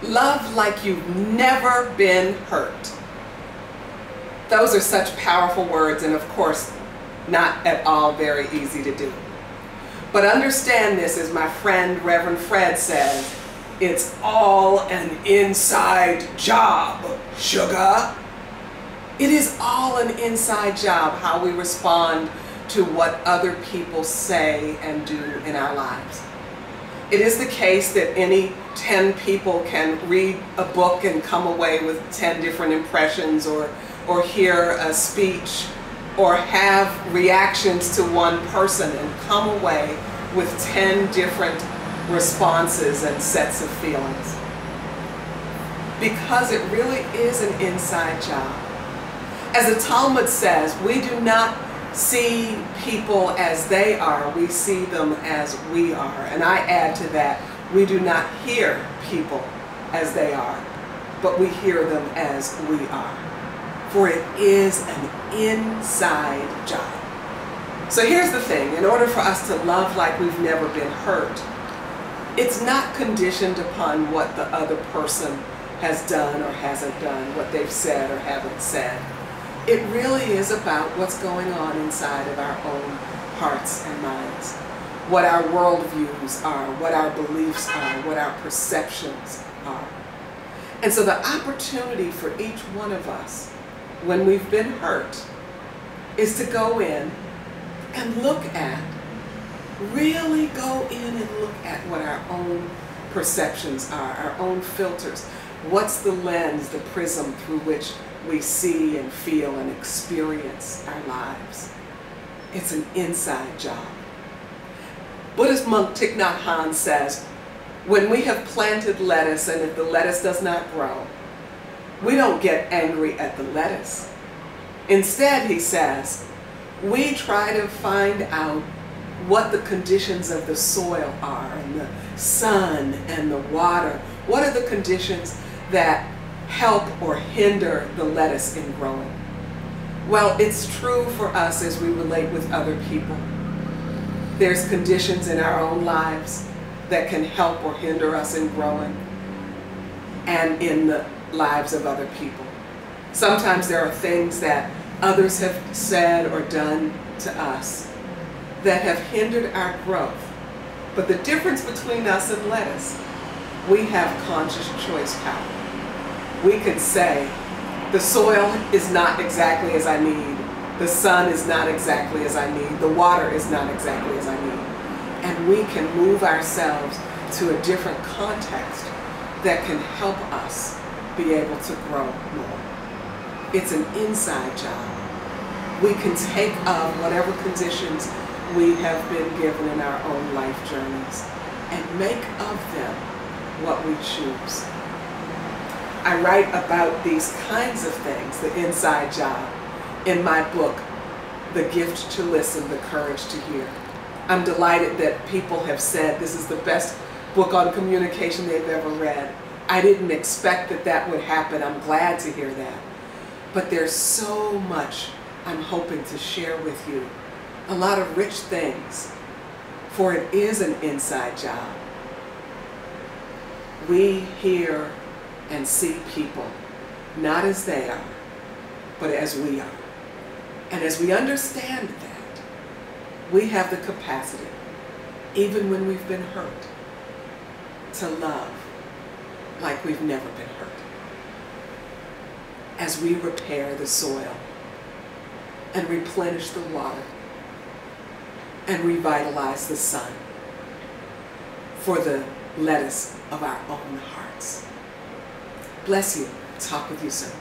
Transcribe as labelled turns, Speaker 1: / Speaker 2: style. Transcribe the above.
Speaker 1: Love like you've never been hurt. Those are such powerful words, and of course, not at all very easy to do. But understand this, as my friend Reverend Fred says, it's all an inside job, sugar. It is all an inside job, how we respond to what other people say and do in our lives. It is the case that any 10 people can read a book and come away with 10 different impressions, or hear a speech, or have reactions to one person and come away with 10 different responses and sets of feelings. Because it really is an inside job. As the Talmud says, we do not see people as they are, we see them as we are. And I add to that, we do not hear people as they are, but we hear them as we are. For it is an inside job. So here's the thing, in order for us to love like we've never been hurt, it's not conditioned upon what the other person has done or hasn't done, what they've said or haven't said. It really is about what's going on inside of our own hearts and minds, what our worldviews are, what our beliefs are, what our perceptions are. And so the opportunity for each one of us, when we've been hurt, is to go in and look at, really go in and look at what our own perceptions are, our own filters. What's the lens, the prism through which we see and feel and experience our lives? It's an inside job. Buddhist monk Thich Nhat Hanh says, when we have planted lettuce and if the lettuce does not grow, we don't get angry at the lettuce. Instead, he says, we try to find out what the conditions of the soil are, and the sun and the water. What are the conditions that help or hinder the lettuce in growing? Well, it's true for us as we relate with other people. There's conditions in our own lives that can help or hinder us in growing, and in the lives of other people. Sometimes there are things that others have said or done to us that have hindered our growth. But the difference between us and lettuce, we have conscious choice power. We can say, the soil is not exactly as I need, the sun is not exactly as I need, the water is not exactly as I need. And we can move ourselves to a different context that can help us be able to grow more. It's an inside job. We can take of whatever conditions we have been given in our own life journeys and make of them what we choose. I write about these kinds of things, the inside job, in my book, The Gift to Listen, The Courage to Hear. I'm delighted that people have said this is the best book on communication they've ever read. I didn't expect that that would happen. I'm glad to hear that. But there's so much I'm hoping to share with you. A lot of rich things, for it is an inside job. We hear and see people not as they are, but as we are. And as we understand that, we have the capacity, even when we've been hurt, to love like we've never been hurt. As we repair the soil and replenish the water and revitalize the sun for the lettuce of our own hearts. Bless you. Talk with you soon.